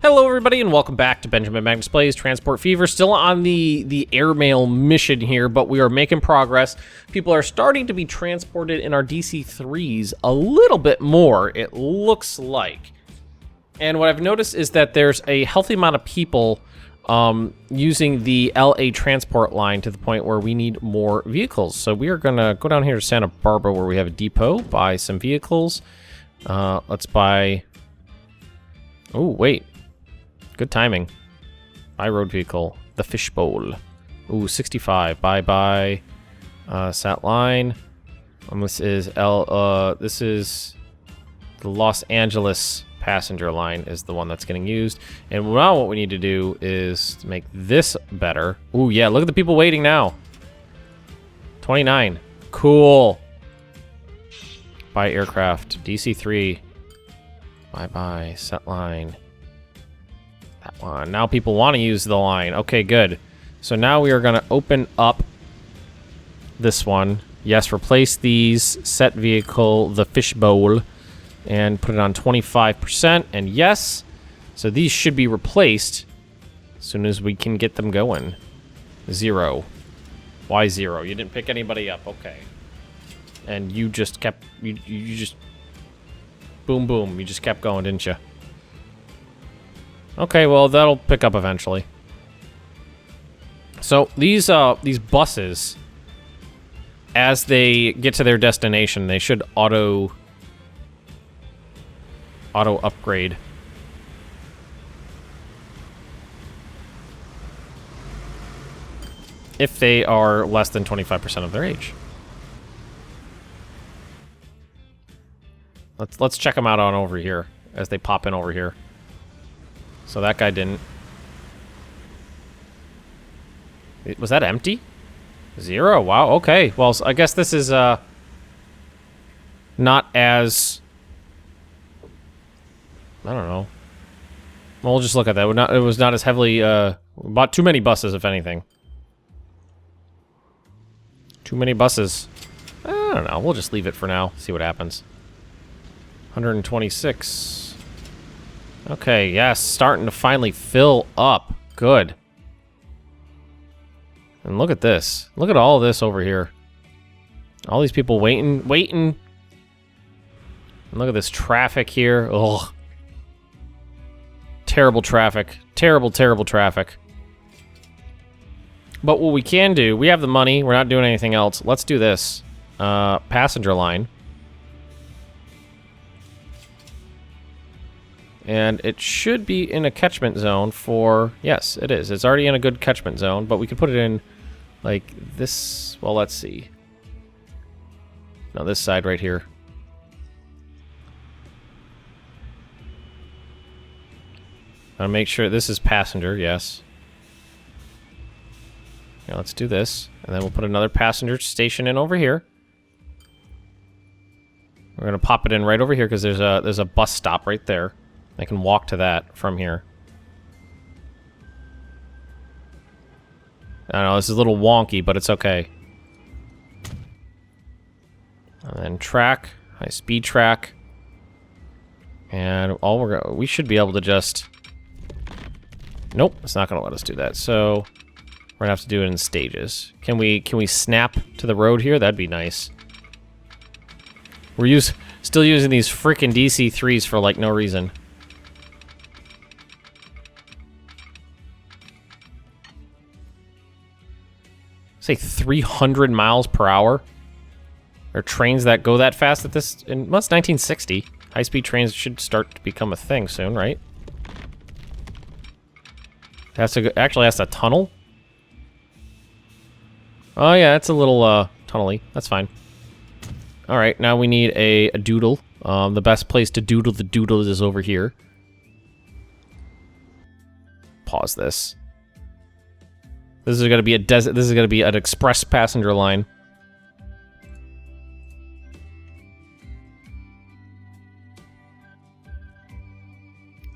Hello everybody and welcome back to Benjamin Magnus Plays Transport Fever. Still on the airmail mission here, but we are making progress. People are starting to be transported in our DC-3s a little bit more, it looks like. And what I've noticed is that there's a healthy amount of people using the LA transport line to the point where we need more vehicles. So we are gonna go down here to Santa Barbara where we have a depot, buy some vehicles. Let's buy... Oh, wait. Good timing. Buy road vehicle. The fishbowl. Ooh, 65. Bye-bye. Sat line. And this is this is the Los Angeles passenger line is the one that's getting used. And now what we need to do is to make this better. Ooh, yeah, look at the people waiting now. 29. Cool. Buy aircraft. DC-3. Bye-bye. Set line. That one. Now people want to use the line. Okay, good. So now we are going to open up this one. Yes, replace these. Set vehicle, the fishbowl, and put it on 25%. And yes, so these should be replaced as soon as we can get them going. 0. Why 0? You didn't pick anybody up. Okay. And you just kept... You just... Boom, boom. You just kept going, didn't you? Okay, well, that'll pick up eventually. So, these buses, as they get to their destination, they should auto upgrade. If they are less than 25% of their age. Let's check them out on over here as they pop in over here. So that guy didn't. Was that empty? 0? Wow, okay. Well, I guess this is not as... I don't know. Well, we'll just look at that. It was not as heavily... bought too many buses, if anything. Too many buses. I don't know. We'll just leave it for now. See what happens. 126. Okay, yes, starting to finally fill up. Good. And look at this. Look at all this over here. All these people waiting. And look at this traffic here. Ugh. Terrible traffic. Terrible, terrible traffic. But what we can do, we have the money. We're not doing anything else. Let's do this. Passenger line. And it should be in a catchment zone for... Yes, it is. It's already in a good catchment zone, but we could put it in, like, this... Well, let's see. No, this side right here. I'll make sure this is passenger, yes. Yeah, let's do this. And then we'll put another passenger station in over here. We're going to pop it in right over here because there's a bus stop right there. I can walk to that from here. I know, this is a little wonky, but it's okay. And then track, high-speed track. And all we should be able to just... Nope, it's not going to let us do that. So we're going to have to do it in stages. Can we snap to the road here? That'd be nice. We're still using these freaking DC-3s for, like, no reason. Say 300 miles per hour. There are trains that go that fast at this... Well, it's 1960. High-speed trains should start to become a thing soon, right? It has to go, actually has to tunnel. Oh yeah, it's a little tunnely. That's fine. All right, now we need a doodle. The best place to doodle the doodles is over here. Pause this. This is going to be this is going to be an express passenger line.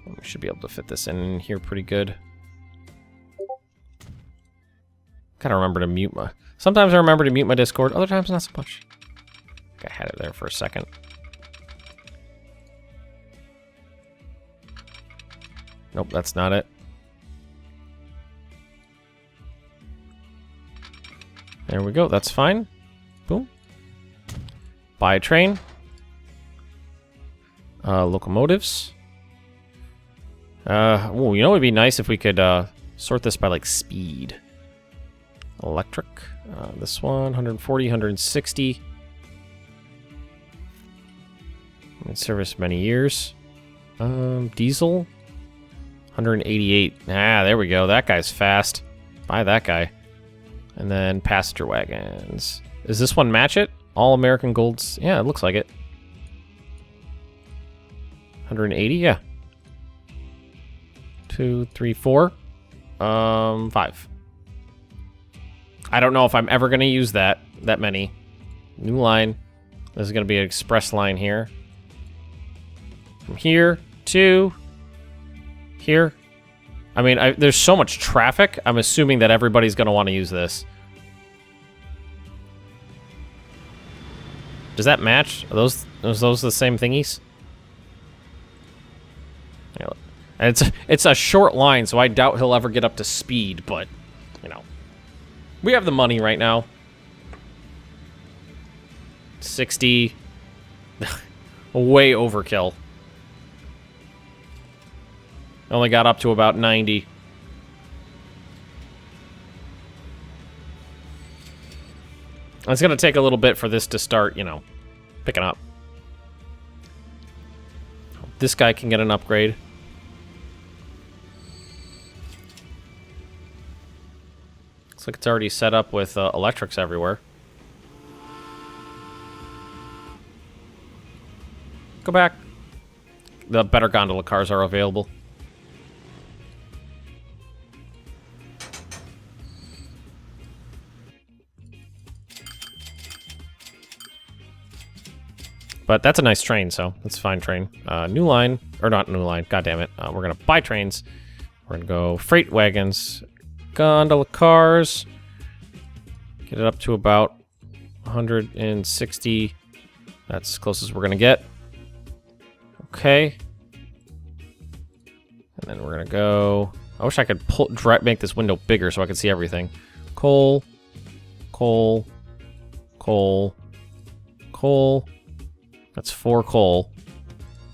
We should be able to fit this in here pretty good. Gotta remember to mute my... Sometimes I remember to mute my Discord, other times not so much. I had it there for a second. Nope, that's not it. There we go. That's fine. Boom. Buy a train. Locomotives. Oh, you know, it'd be nice if we could sort this by like speed. Electric. This one, 140, 160. In service many years. Diesel. 188. Ah, there we go. That guy's fast. Buy that guy. And then passenger wagons. Does this one match it? All American Golds. Yeah, it looks like it. 180, yeah. 2, 3, 4. 5. I don't know if I'm ever gonna use that many. New line. This is gonna be an express line here. From here to here. I mean, there's so much traffic. I'm assuming that everybody's gonna want to use this. Does that match? Are those the same thingies? And it's a short line, so I doubt he'll ever get up to speed, but, you know. We have the money right now. 60. Way overkill. Only got up to about 90. It's gonna take a little bit for this to start, you know, picking up. This guy can get an upgrade. Looks like it's already set up with electrics everywhere. Go back. The better gondola cars are available. But that's a nice train, so that's a fine train. New line, or not new line, god damn it. We're gonna buy trains. We're gonna go freight wagons, gondola cars. Get it up to about 160. That's as close as we're gonna get. Okay. And then we're gonna go. I wish I could make this window bigger so I could see everything. Coal, coal, coal, coal. That's 4 coal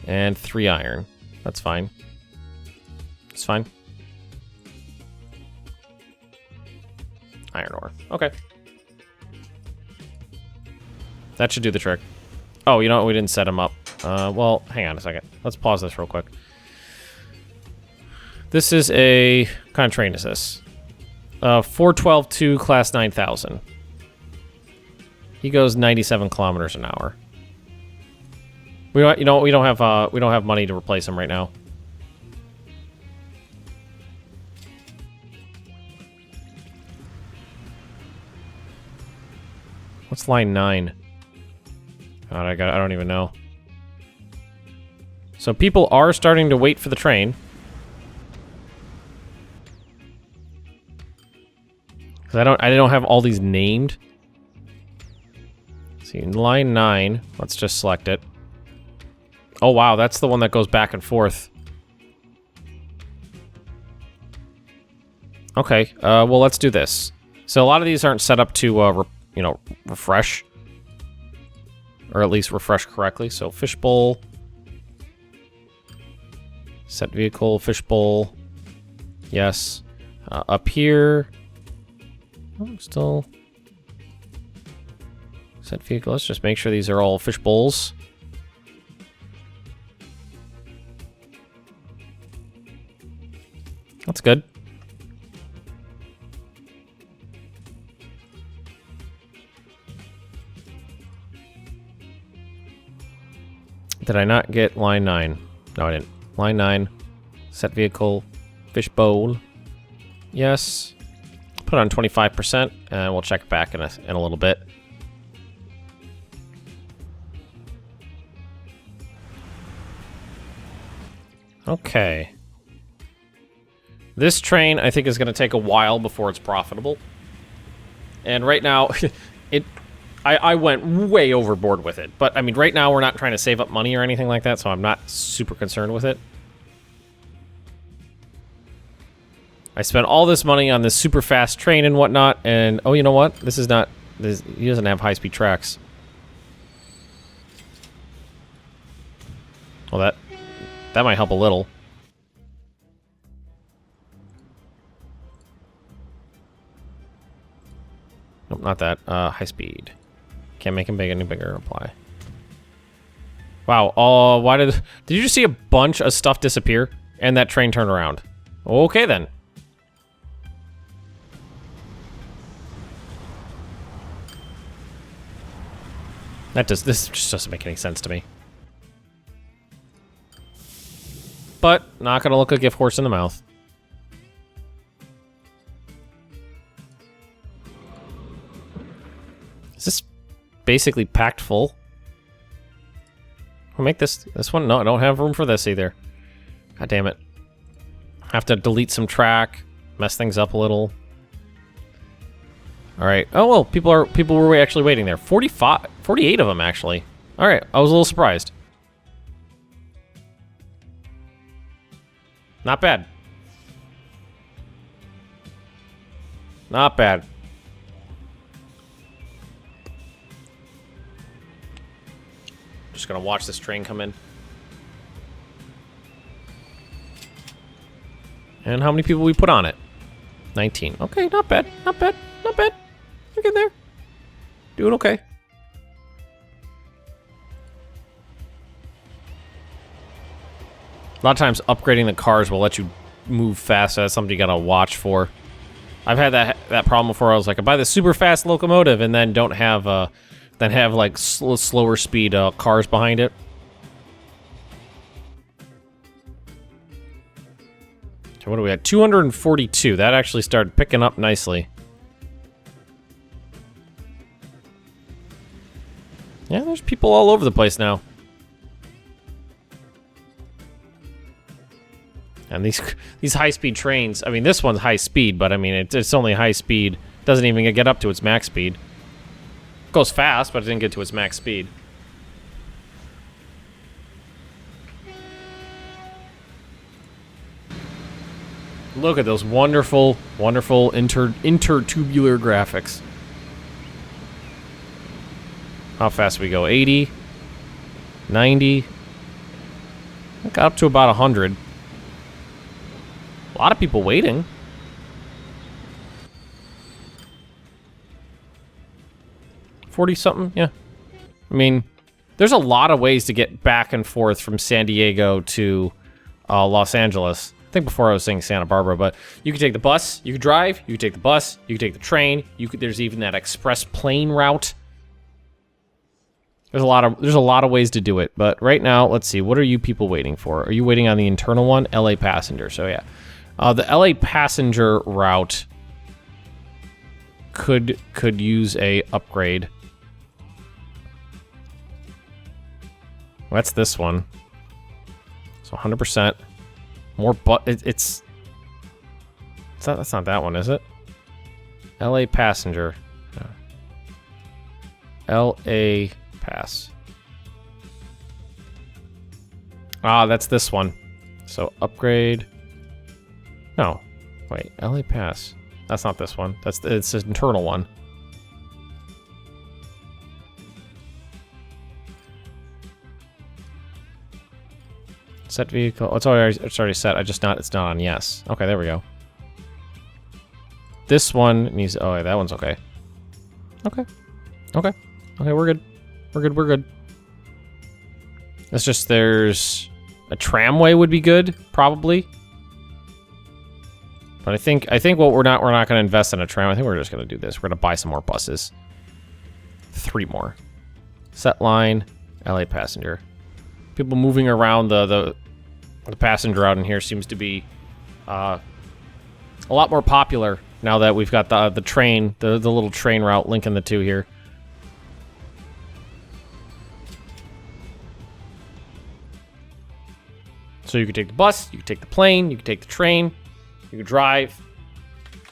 and 3 iron. That's fine. It's fine. Iron ore. Okay. That should do the trick. Oh, you know what? We didn't set him up. Well, hang on a second. Let's pause this real quick. This is a... What kind of train is this? 412-2 class 9000. He goes 97 kilometers an hour. We don't, you know, we don't have money to replace him right now. What's line 9? God, I don't even know. So people are starting to wait for the train. Cause I don't have all these named. Let's see, line 9. Let's just select it. Oh wow, that's the one that goes back and forth. Okay, well let's do this. So a lot of these aren't set up to, you know, refresh. Or at least refresh correctly. So fishbowl. Set vehicle, fishbowl. Yes. Up here. Oh, still. Set vehicle. Let's just make sure these are all fishbowls. That's good. Did I not get line 9? No, I didn't. Line 9. Set vehicle. Fishbowl. Yes. Put on 25%, and we'll check back in a little bit. Okay. This train, I think, is going to take a while before it's profitable. And right now, I went way overboard with it. But, I mean, right now we're not trying to save up money or anything like that, so I'm not super concerned with it. I spent all this money on this super fast train and whatnot, and oh, you know what? This is not. He doesn't have high-speed tracks. Well, that might help a little. Nope, not that. High speed. Can't make him any bigger. Apply. Wow. Oh, why did you just see a bunch of stuff disappear and that train turn around? Okay then. This just doesn't make any sense to me. But not gonna look a gift horse in the mouth. Is this basically packed full? We'll make this one. No, I don't have room for this either. God damn it. Have to delete some track, mess things up a little. All right. Oh well, people were actually waiting there. 48 of them actually. All right, I was a little surprised. Not bad. Not bad. Just gonna watch this train come in. And how many people we put on it? 19. Okay, not bad. Not bad. Not bad. We're getting there. Doing okay. A lot of times upgrading the cars will let you move fast. That's something you gotta watch for. I've had that problem before. I was like, I buy this super fast locomotive and then don't have like slower speed cars behind it. So what are we at? 242. That actually started picking up nicely. Yeah, there's people all over the place now. And these high-speed trains, I mean, this one's high speed, but I mean, it's only high speed. Doesn't even get up to its max speed. Goes fast, but it didn't get to its max speed. Look at those wonderful, wonderful intertubular graphics. How fast do we go? 80, 90. Got up to about 100. A lot of people waiting. $40-something, yeah. I mean, there's a lot of ways to get back and forth from San Diego to Los Angeles. I think before I was saying Santa Barbara, but you could take the bus, you could drive, you could take the bus, you could take the train, there's even that express plane route. There's a lot of ways to do it, but right now, let's see, what are you people waiting for? Are you waiting on the internal one? LA passenger, so yeah. The LA passenger route could use a upgrade. That's this one. So 100%. More that's not that one, is it? LA passenger. LA pass. Ah, that's this one. So upgrade. No. Wait, LA pass. That's not this one. It's an internal one. Set vehicle. It's already set. It's not on yes. Okay, there we go. This one needs. Oh, yeah, that one's okay. Okay. Okay. Okay, we're good. We're good. It's just there's a tramway would be good, probably. But I think what we're not going to invest in a tram. I think we're just going to do this. We're going to buy some more buses. 3 more. Set line, LA passenger. People moving around the passenger out in here seems to be a lot more popular now that we've got the train, the little train route linking the two here. So you could take the bus, you could take the plane, you could take the train, you could drive.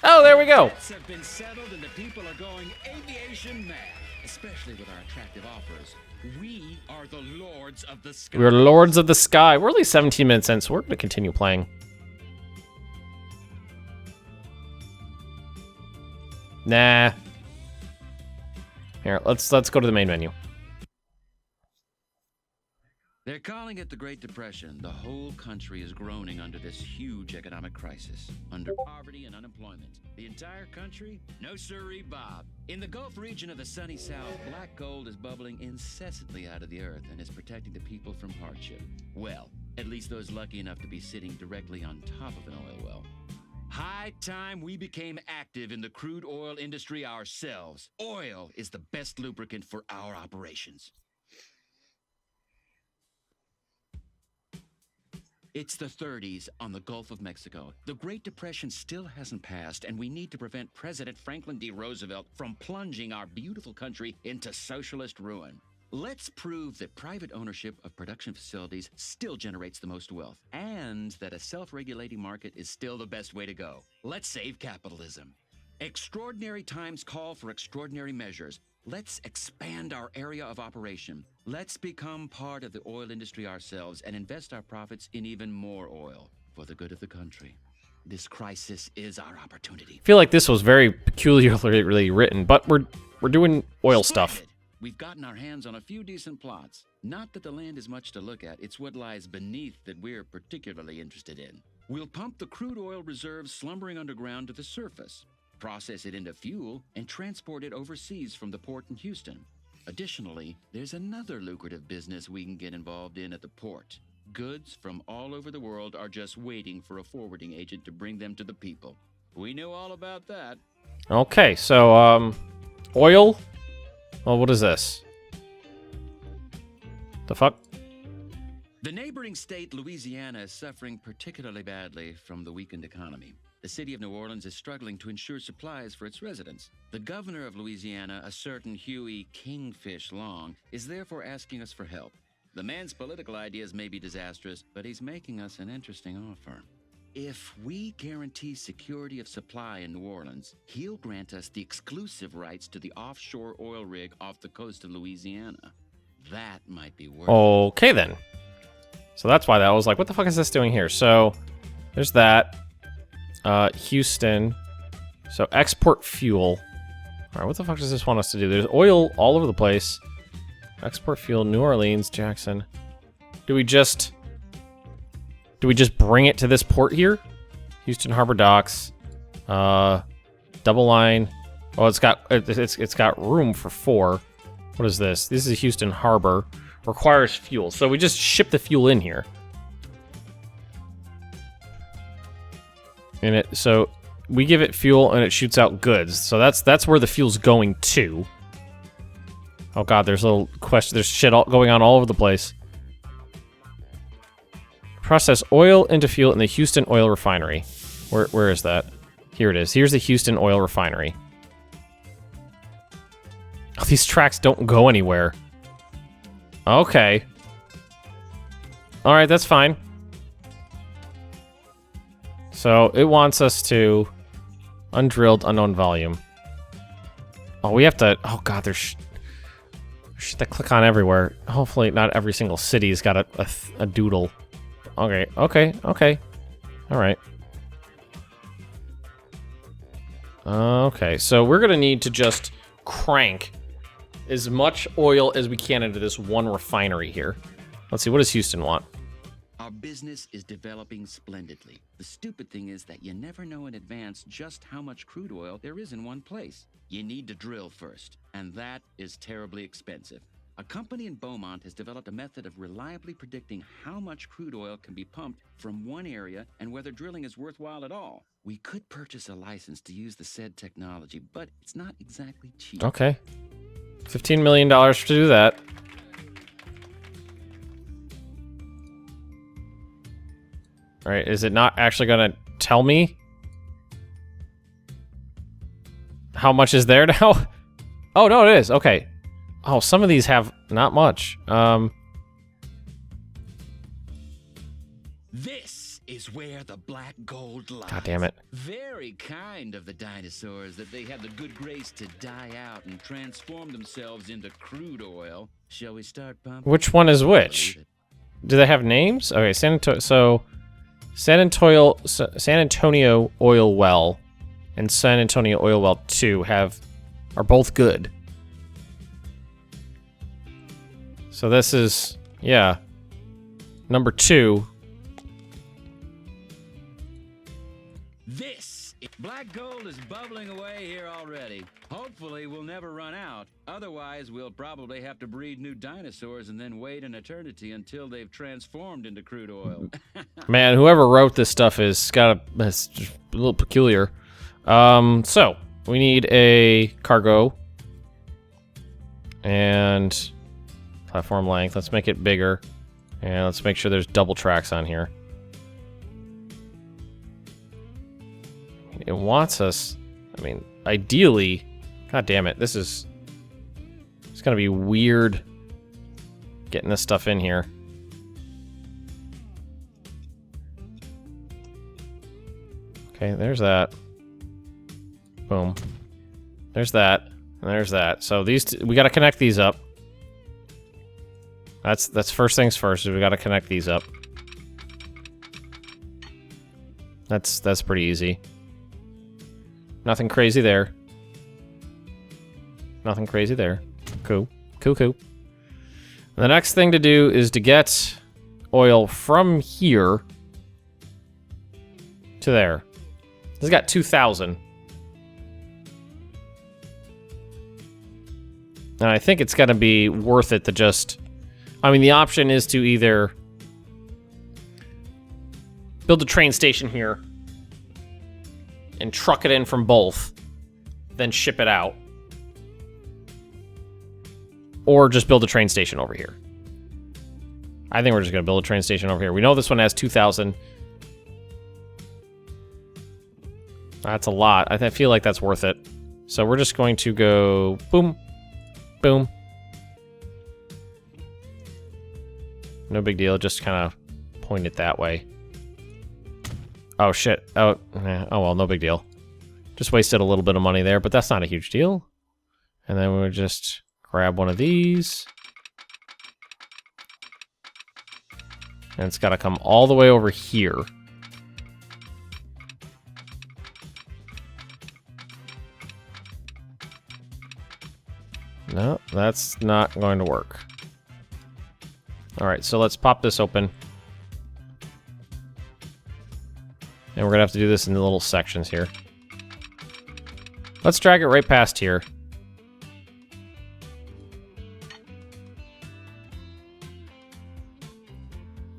Oh, there we go. Have been settled and the people are going aviation mad, especially with our attractive offers. We are the lords of the sky. We're lords of the sky. We're only 17 minutes in, so we're going to continue playing. Nah. Here, let's go to the main menu. They're calling it the Great Depression. The whole country is groaning under this huge economic crisis, under poverty and unemployment. The entire country? No sirree, Bob. In the Gulf region of the sunny South, black gold is bubbling incessantly out of the earth and is protecting the people from hardship. Well, at least those lucky enough to be sitting directly on top of an oil well. High time we became active in the crude oil industry ourselves. Oil is the best lubricant for our operations. It's the 30s on the Gulf of Mexico. The Great Depression still hasn't passed, and we need to prevent President Franklin D. Roosevelt from plunging our beautiful country into socialist ruin. Let's prove that private ownership of production facilities still generates the most wealth, and that a self-regulating market is still the best way to go. Let's save capitalism. Extraordinary times call for extraordinary measures. Let's expand our area of operation. Let's become part of the oil industry ourselves and invest our profits in even more oil for the good of the country. This crisis is our opportunity. I feel like this was very peculiarly written, but we're doing oil stuff. We've gotten our hands on a few decent plots. Not that the land is much to look at, it's what lies beneath that we're particularly interested in. We'll pump the crude oil reserves slumbering underground to the surface, process it into fuel, and transport it overseas from the port in Houston. Additionally, there's another lucrative business we can get involved in at the port. Goods from all over the world are just waiting for a forwarding agent to bring them to the people. We know all about that. Okay, so, oil? Well, what is this? The fuck? The neighboring state, Louisiana, is suffering particularly badly from the weakened economy. The city of New Orleans is struggling to ensure supplies for its residents. The governor of Louisiana, a certain Huey Kingfish Long, is therefore asking us for help. The man's political ideas may be disastrous, but he's making us an interesting offer. If we guarantee security of supply in New Orleans, he'll grant us the exclusive rights to the offshore oil rig off the coast of Louisiana. That might be worth it. Okay, then. So that's why that was like, what the fuck is this doing here? So, there's that. Houston. So, export fuel. Alright, what the fuck does this want us to do? There's oil all over the place. Export fuel, New Orleans, Jackson. Do we just bring it to this port here? Houston Harbor Docks. Double line. Oh, it's got room for 4. What is this? This is Houston Harbor. Requires fuel. So we just ship the fuel in here. And so we give it fuel and it shoots out goods. So that's where the fuel's going to. Oh god, there's shit going on all over the place. Process oil into fuel in the Houston Oil Refinery. Where is that? Here it is. Here's the Houston Oil Refinery. Oh, these tracks don't go anywhere. Okay. Alright, that's fine. So, it wants us to... Undrilled, unknown volume. Oh, we have to... Oh god, there's... shit to click on everywhere. Hopefully not every single city's got a doodle. Okay. Alright. Okay, so we're gonna need to just crank as much oil as we can into this one refinery here. Let's see, what does Houston want? Our business is developing splendidly. The stupid thing is that you never know in advance just how much crude oil there is in one place. You need to drill first, and that is terribly expensive. A company in Beaumont has developed a method of reliably predicting how much crude oil can be pumped from one area and whether drilling is worthwhile at all. We could purchase a license to use the said technology, but it's not exactly cheap. Okay. $15 million to do that. Alright, is it not actually gonna tell me how much is there now? Oh, no, it is. Okay. Oh, some of these have not much. This is where the black gold lies. God damn it. Very kind of the dinosaurs that they had the good grace to die out and transform themselves into crude oil. Shall we start pumping? Which one is which? Do they have names? Okay, San Antonio oil well. and San Antonio Oil Well 2 are both good. So this is, yeah, number 2. Black gold is bubbling away here already. Hopefully we'll never run out. Otherwise, we'll probably have to breed new dinosaurs and then wait an eternity until they've transformed into crude oil. Man, whoever wrote this stuff is it's just a little peculiar. So we need a cargo and platform length. Let's make it bigger, and let's make sure there's double tracks on here. It wants us, I mean, ideally, god damn it, it's gonna be weird getting this stuff in here. Okay, there's that. Boom. There's that, and there's that. So we gotta connect these up. That's first things first, is we gotta connect these up. That's pretty easy. Nothing crazy there. Nothing crazy there. Cool. Cool. And the next thing to do is to get oil from here to there. This has got 2,000. And I think it's going to be worth it to just... I mean, the option is to either build a train station here and truck it in from both, then ship it out. Or just build a train station over here. I think we're just going to build a train station over here. We know this one has 2,000. That's a lot. I feel like that's worth it. So we're just going to go boom, boom. No big deal, just kind of point it that way. Oh shit. Oh well, no big deal. Just wasted a little bit of money there, but that's not a huge deal. And then we'll just grab one of these. And it's got to come all the way over here. No, that's not going to work. All right, so let's pop this open. And we're going to have to do this in the little sections here. Let's drag it right past here.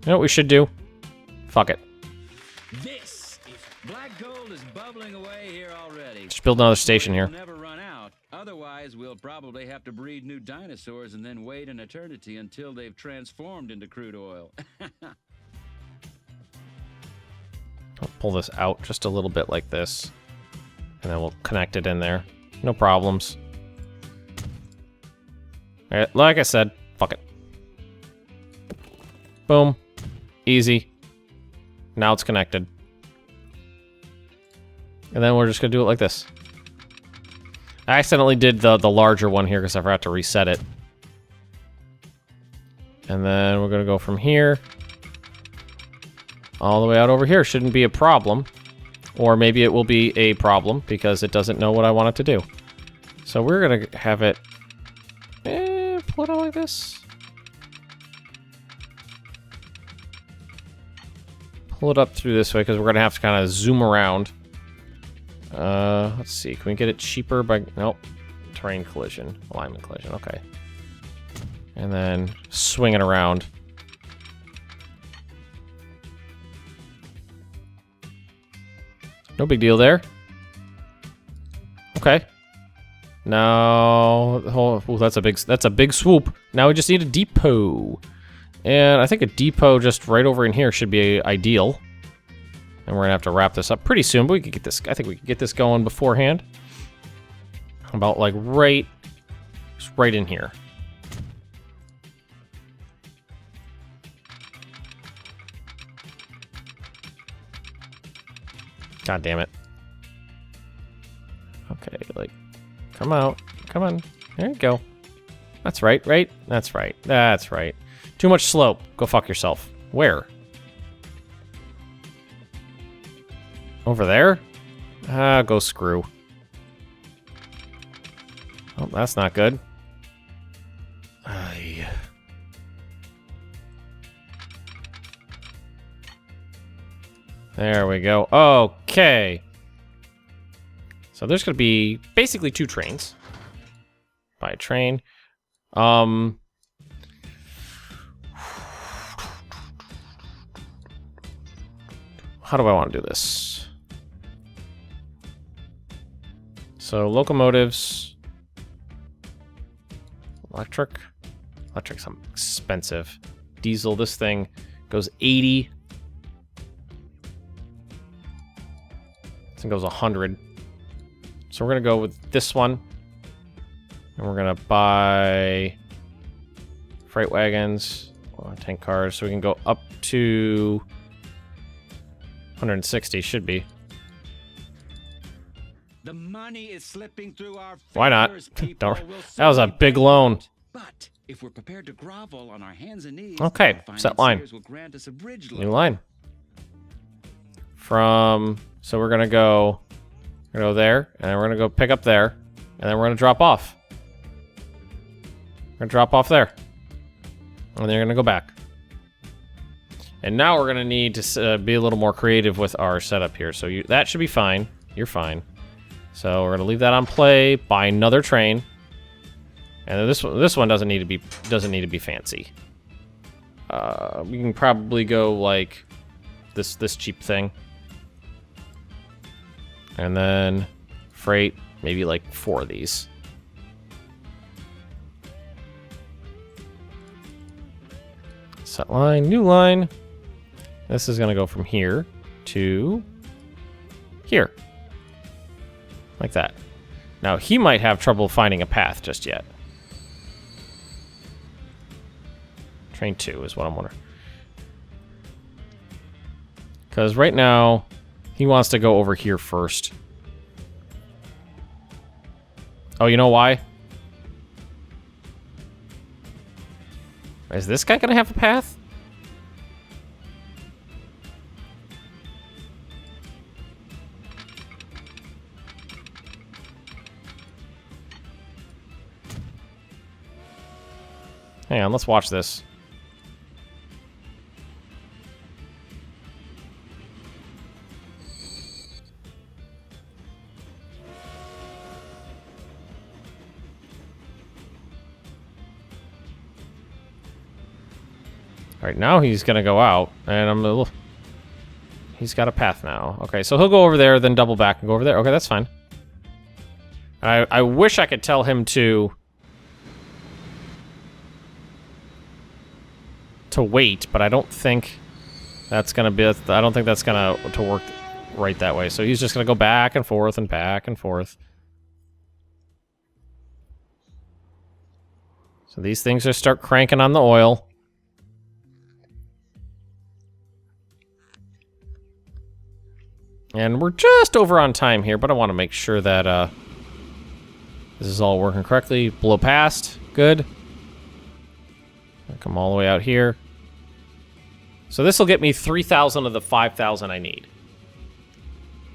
You know what we should do? Fuck it. This black gold is bubbling away here already. Just build another station here. We'll never run out. Otherwise, we'll probably have to breed new dinosaurs and then wait an eternity until they've transformed into crude oil. I'll pull this out just a little bit like this. And then we'll connect it in there. No problems. Alright, like I said, fuck it. Boom. Easy. Now it's connected. And then we're just gonna do it like this. I accidentally did the larger one here because I forgot to reset it. And then we're gonna go from here all the way out over here. Shouldn't be a problem. Or maybe it will be a problem because it doesn't know what I want it to do. So we're gonna have it pull it out like this. Pull it up through this way because we're gonna have to kind of zoom around. Let's see, can we get it cheaper by, nope. Terrain collision, alignment collision, okay. And then swing it around. No big deal there. Okay. Now, oh, that's a big swoop. Now we just need a depot. And I think a depot just right over in here should be ideal. And we're gonna have to wrap this up pretty soon, but we could get this, I think we could get this going beforehand. About like just right in here. God damn it. Okay, like, come out. Come on. There you go. That's right, right? That's right. That's right. Too much slope. Go fuck yourself. Where? Over there? Ah, go screw. Oh, that's not good. Aye. There we go. Okay. So there's going to be basically 2 trains. By a train. How do I want to do this? So locomotives. Electric. Electric's expensive. Diesel, this thing goes 80. This thing goes 100. So we're going to go with this one. And we're going to buy freight wagons, tank cars, so we can go up to 160, should be. The money is slipping through our fingers. Why not? People. That was a big loan. But if we're prepared to grovel on our hands and knees, okay, set line. will grant us a bridge New line. From, so we're gonna go there, and then we're gonna go pick up there, and then we're gonna drop off. We're gonna drop off there, and then you're gonna go back. And now we're gonna need to be a little more creative with our setup here. So that should be fine. You're fine. So we're gonna leave that on play. Buy another train, and then this one doesn't need to be fancy. We can probably go like this cheap thing, and then freight, maybe like 4 of these. Set line, new line. This is gonna go from here to here. Like that. Now, he might have trouble finding a path just yet. Train 2 is what I'm wondering. Because right now, he wants to go over here first. Oh, you know why? Is this guy gonna have a path? Hang on, let's watch this. Alright, now he's gonna go out, and he's got a path now. Okay, so he'll go over there, then double back and go over there. Okay, that's fine. I wish I could tell him to wait, but I don't think that's gonna be. I don't think that's gonna work right that way. So he's just gonna go back and forth and back and forth. So these things just start cranking on the oil. And we're just over on time here, but I want to make sure that this is all working correctly. Blow past, good. Come all the way out here. So this will get me 3,000 of the 5,000 I need.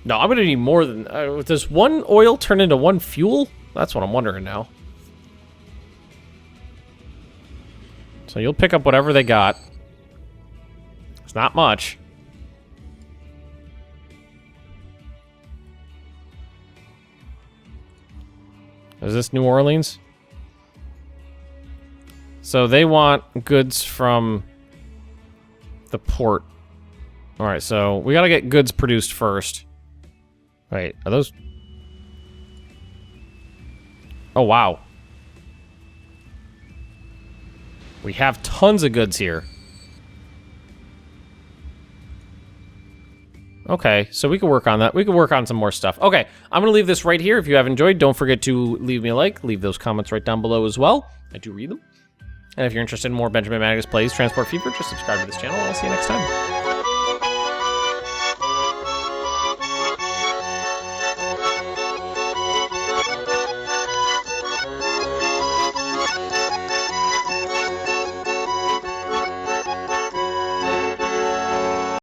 No, I'm going to need more than... does one oil turn into one fuel? That's what I'm wondering now. So you'll pick up whatever they got. It's not much. Is this New Orleans? So they want goods from the port. Alright, so we gotta get goods produced first. Wait, are those... Oh, wow. We have tons of goods here. Okay, so we can work on that. We can work on some more stuff. Okay, I'm going to leave this right here. If you have enjoyed, don't forget to leave me a like. Leave those comments right down below as well. I do read them. And if you're interested in more Benjamin Magnus Plays Transport Fever, just subscribe to this channel, and I'll see you next time.